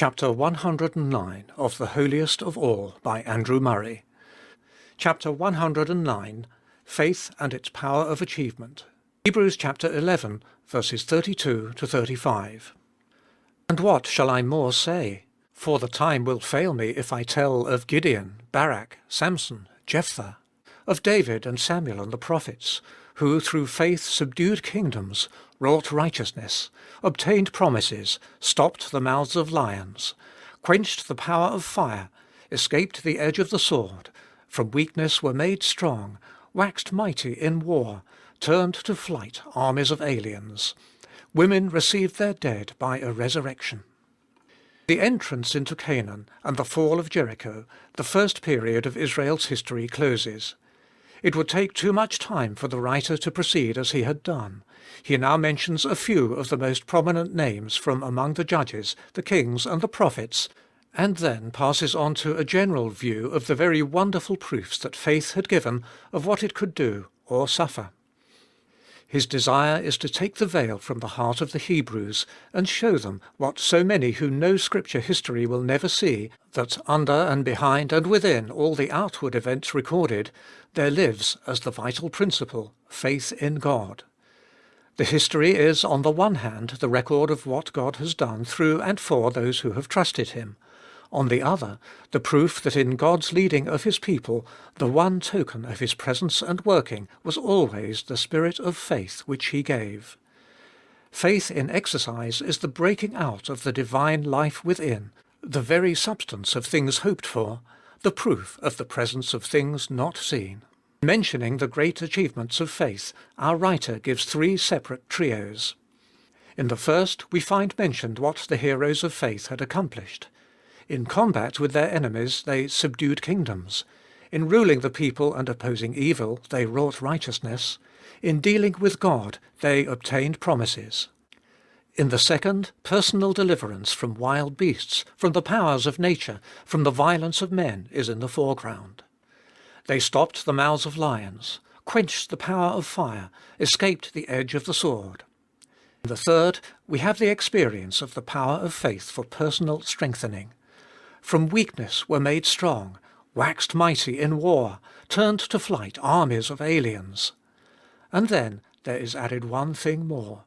Chapter 109 of the Holiest of All by Andrew Murray. Chapter 109, Faith and its Power of Achievement. Hebrews chapter 11, verses 32 to 35. And what shall I more say? For the time will fail me if I tell of Gedeon, Barak, Samson, Jephthae, of David and Samuel and the prophets, who through faith subdued kingdoms, wrought righteousness, obtained promises, stopped the mouths of lions, quenched the power of fire, escaped the edge of the sword, from weakness were made strong, waxed mighty in war, turned to flight armies of aliens. Women received their dead by a resurrection. The entrance into Canaan and the fall of Jericho, the first period of Israel's history, closes. It would take too much time for the writer to proceed as he had done. He now mentions a few of the most prominent names from among the judges, the kings, and the prophets, and then passes on to a general view of the very wonderful proofs that faith had given of what it could do or suffer. His desire is to take the veil from the heart of the Hebrews and show them what so many who know Scripture history will never see, that under and behind and within all the outward events recorded, there lives as the vital principle faith in God. The history is, on the one hand, the record of what God has done through and for those who have trusted him. On the other, the proof that in God's leading of his people, the one token of his presence and working was always the spirit of faith which he gave. Faith in exercise is the breaking out of the divine life within, the very substance of things hoped for, the proof of the presence of things not seen. Mentioning the great achievements of faith, our writer gives three separate trios. In the first, we find mentioned what the heroes of faith had accomplished. In combat with their enemies, they subdued kingdoms. In ruling the people and opposing evil, they wrought righteousness. In dealing with God, they obtained promises. In the second, personal deliverance from wild beasts, from the powers of nature, from the violence of men is in the foreground. They stopped the mouths of lions, quenched the power of fire, escaped the edge of the sword. In the third, we have the experience of the power of faith for personal strengthening. From weakness were made strong, waxed mighty in war, turned to flight armies of aliens. And then there is added one thing more.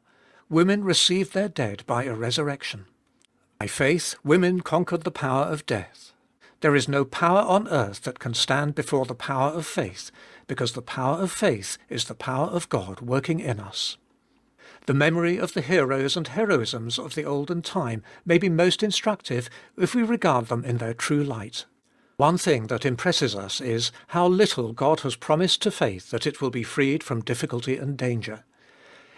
Women received their dead by a resurrection. By faith, women conquered the power of death. There is no power on earth that can stand before the power of faith, because the power of faith is the power of God working in us. The memory of the heroes and heroisms of the olden time may be most instructive if we regard them in their true light. One thing that impresses us is how little God has promised to faith that it will be freed from difficulty and danger.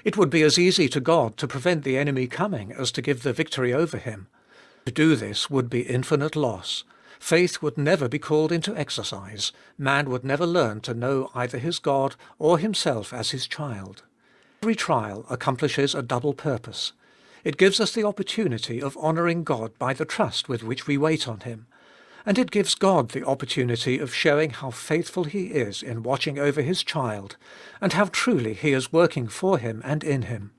It would be as easy to God to prevent the enemy coming as to give the victory over him. To do this would be infinite loss. Faith would never be called into exercise. Man would never learn to know either his God or himself as his child. Every trial accomplishes a double purpose. It gives us the opportunity of honouring God by the trust with which we wait on him, and it gives God the opportunity of showing how faithful he is in watching over his child, and how truly he is working for him and in him.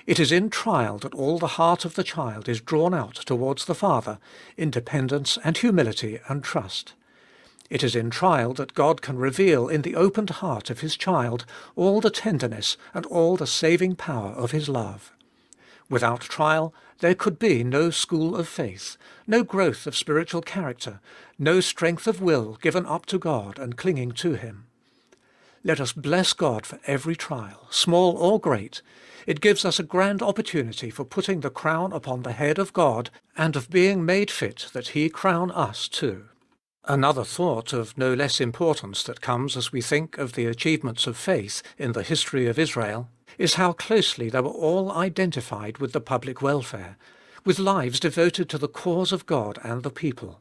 It is in trial that all the heart of the child is drawn out towards the Father, in dependence and humility and trust. It is in trial that God can reveal in the opened heart of his child all the tenderness and all the saving power of his love. Without trial, there could be no school of faith, no growth of spiritual character, no strength of will given up to God and clinging to him. Let us bless God for every trial, small or great. It gives us a grand opportunity for putting the crown upon the head of God and of being made fit that he crown us too. Another thought of no less importance that comes as we think of the achievements of faith in the history of Israel is how closely they were all identified with the public welfare, with lives devoted to the cause of God and the people.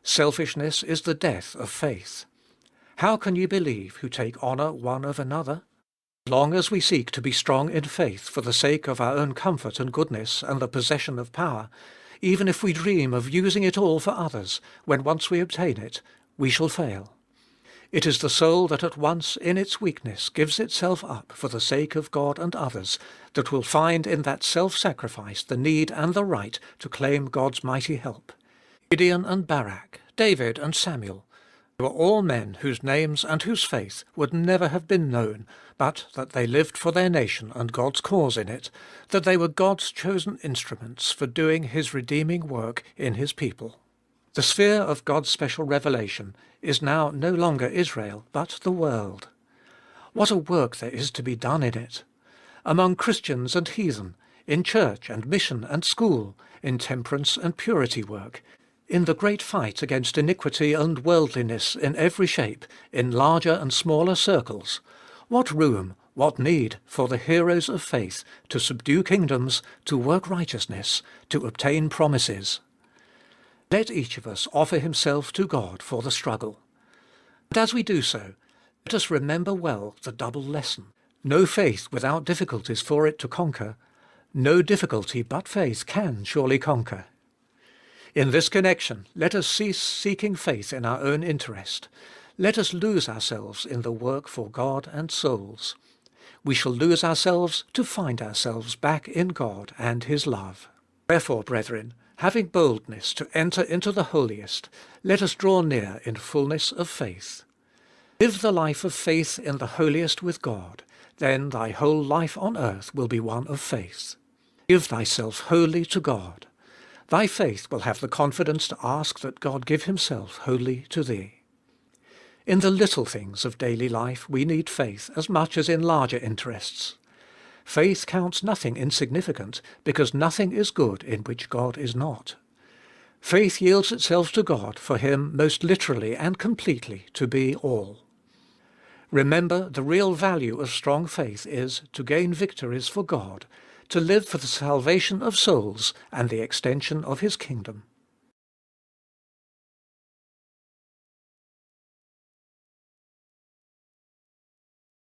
Selfishness is the death of faith. How can ye believe who take honour one of another? As long as we seek to be strong in faith for the sake of our own comfort and goodness and the possession of power, even if we dream of using it all for others, when once we obtain it, we shall fail. It is the soul that at once in its weakness gives itself up for the sake of God and others that will find in that self-sacrifice the need and the right to claim God's mighty help. Gedeon and Barak, David and Samuel, they were all men whose names and whose faith would never have been known, but that they lived for their nation and God's cause in it, that they were God's chosen instruments for doing his redeeming work in his people. The sphere of God's special revelation is now no longer Israel, but the world. What a work there is to be done in it! Among Christians and heathen, in church and mission and school, in temperance and purity work, in the great fight against iniquity and worldliness in every shape, in larger and smaller circles. What room, what need for the heroes of faith to subdue kingdoms, to work righteousness, to obtain promises. Let each of us offer himself to God for the struggle. And as we do so, let us remember well the double lesson. No faith without difficulties for it to conquer. No difficulty but faith can surely conquer. In this connection, let us cease seeking faith in our own interest. Let us lose ourselves in the work for God and souls. We shall lose ourselves to find ourselves back in God and his love. Therefore, brethren, having boldness to enter into the holiest, let us draw near in fullness of faith. Live the life of faith in the holiest with God, then thy whole life on earth will be one of faith. Give thyself wholly to God. Thy faith will have the confidence to ask that God give himself wholly to thee. In the little things of daily life we need faith as much as in larger interests. Faith counts nothing insignificant, because nothing is good in which God is not. Faith yields itself to God for him most literally and completely to be all. Remember, the real value of strong faith is to gain victories for God, to live for the salvation of souls and the extension of his kingdom.